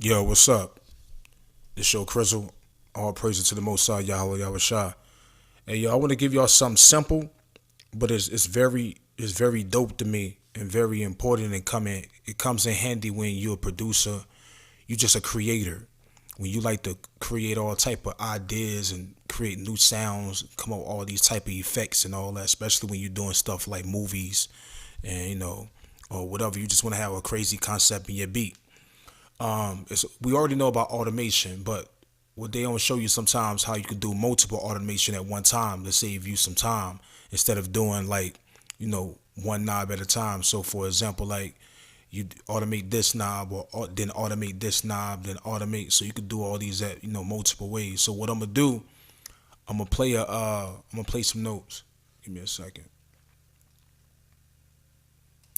Yo, what's up? This show Crizzle. All praises to the Most High Yahweh Yahweh Shai. Hey, yo, I want to give y'all something simple, but it's very dope to me and very important. And coming, it comes in handy when you're a producer. You just a creator. When you like to create all type of ideas and create new sounds, come up with all these type of effects and all that, especially when you're doing stuff like movies and or whatever. You just want to have a crazy concept in your beat. We already know about automation, but what they don't show you sometimes how you can do multiple automation at one time to save you some time instead of doing like one knob at a time. So for example, like you automate this knob or then automate this knob, then automate, so you could do all these at multiple ways. So what I'm gonna do, I'm gonna play some notes. Give me a second.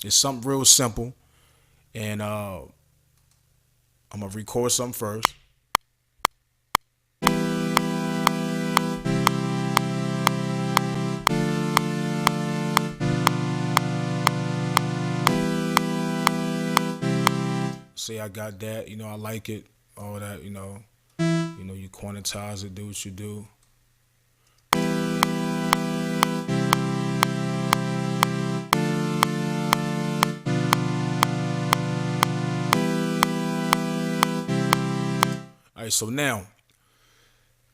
It's something real simple, and I'm gonna record something first. Say I got that, I like it, all that, you quantize it, do what you do. All right, so now,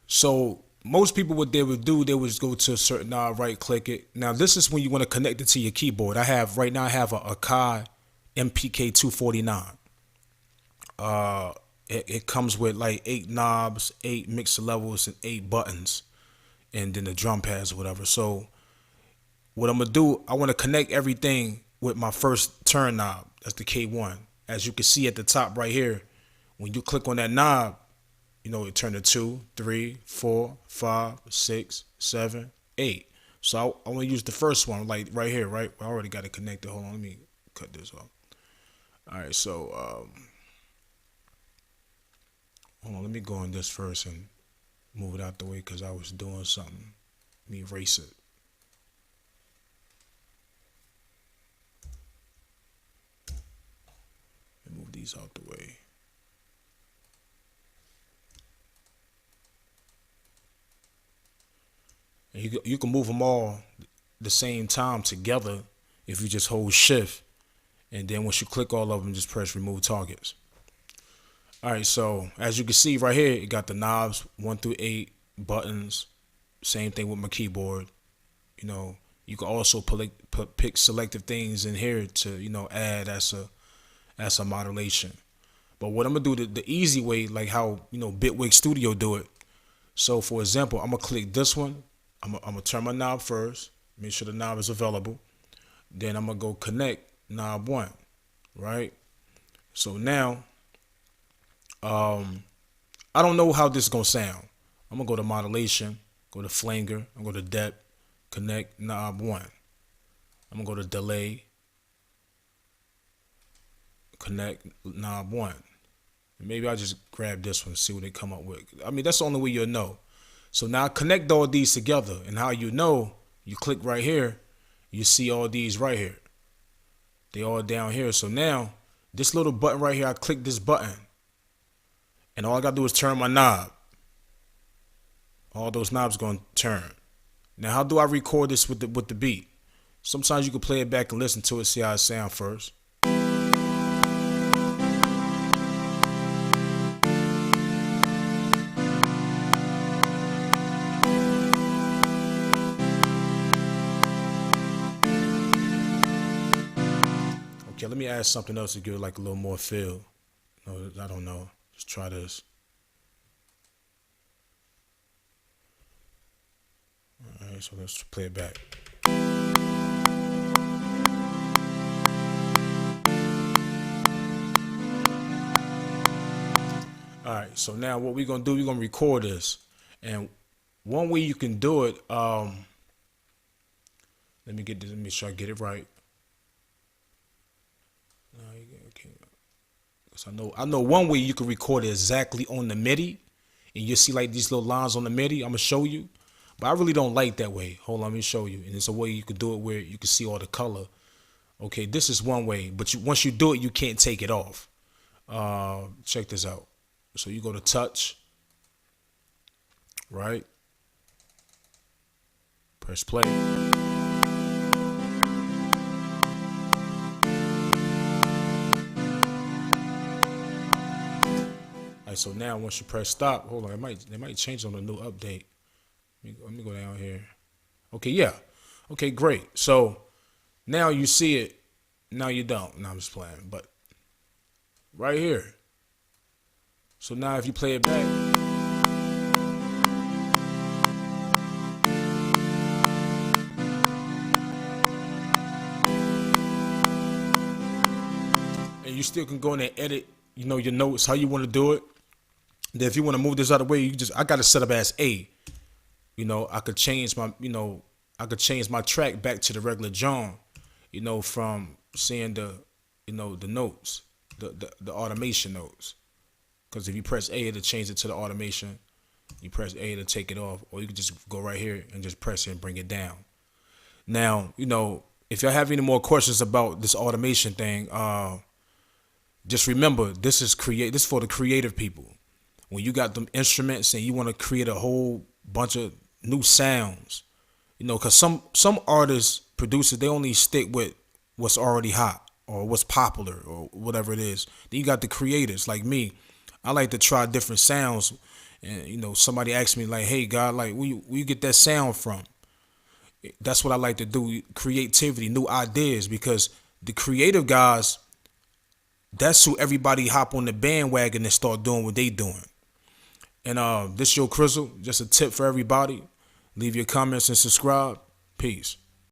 so most people what they would do, they would just go to a certain right click it. Now this is when you want to connect it to your keyboard. I have a Akai MPK 249. It comes with like 8 knobs, 8 mixer levels, and 8 buttons, and then the drum pads or whatever. So what I'm gonna do, I want to connect everything with my first turn knob. That's the K1. As you can see at the top right here, when you click on that knob, it turned to 2, 3, 4, 5, 6, 7, 8. So I want to use the first one, like right here, right? I already got it connected. Hold on, let me cut this off. All right, so hold on, let me go on this first and move it out the way because I was doing something. Let me erase it. Let me move these out the way. And you can move them all the same time together if you just hold shift, and then once you click all of them, just press remove targets. All right, so as you can see right here, it got the knobs 1 through 8, buttons. Same thing with my keyboard. You can also pick selective things in here to add as a modulation. But what I'm gonna do the easy way, like how Bitwig Studio do it. So for example, I'm gonna click this one. I'm gonna turn my knob first. Make sure the knob is available. Then I'm gonna go connect knob 1, right? So now, I don't know how this is gonna sound. I'm gonna go to modulation, go to flanger, I'm gonna go to depth, connect knob 1. I'm gonna go to delay, connect knob 1. Maybe I'll just grab this one and see what they come up with. I mean, that's the only way you'll know. So now connect all these together, and how you click right here, you see all these right here. They all down here. So now this little button right here, I click this button, and all I gotta do is turn my knob. All those knobs gonna turn. Now how do I record this with the beat? Sometimes you can play it back and listen to it, see how it sounds first. Okay, let me add something else to give it like a little more feel. No, I don't know. Just try this. All right, so let's play it back. All right, so now what we're gonna do, we're gonna record this, and one way you can do it, let me get this. Let me make sure I get it right. Okay, so I know one way you can record it exactly on the MIDI, and you see like these little lines on the MIDI. I'm gonna show you, but I really don't like that way. Hold on, let me show you. And there's a way you can do it where you can see all the color. Okay, this is one way, but once you do it, you can't take it off. Check this out. So you go to touch, right? Press play. All right, so now once you press stop, hold on, it might change on the new update. Let me go down here. Okay, yeah. Okay, great. So now you see it. Now you don't. No, I'm just playing. But right here. So now if you play it back, and you still can go in and edit, your notes, how you want to do it. Then if you want to move this out of the way, I got it set up as A. I could change my track back to the regular John, from seeing the notes, the automation notes. Because if you press A to change it to the automation, you press A to take it off, or you can just go right here and just press it and bring it down. Now, if y'all have any more questions about this automation thing, just remember this is for the creative people. When you got them instruments and you want to create a whole bunch of new sounds, because some artists, producers, they only stick with what's already hot or what's popular or whatever it is. Then you got the creators like me. I like to try different sounds, and somebody asked me like, "Hey, God, like, where you get that sound from?" That's what I like to do: creativity, new ideas, because the creative guys, that's who everybody hop on the bandwagon and start doing what they doing. And this your Crystal, just a tip for everybody. Leave your comments and subscribe. Peace.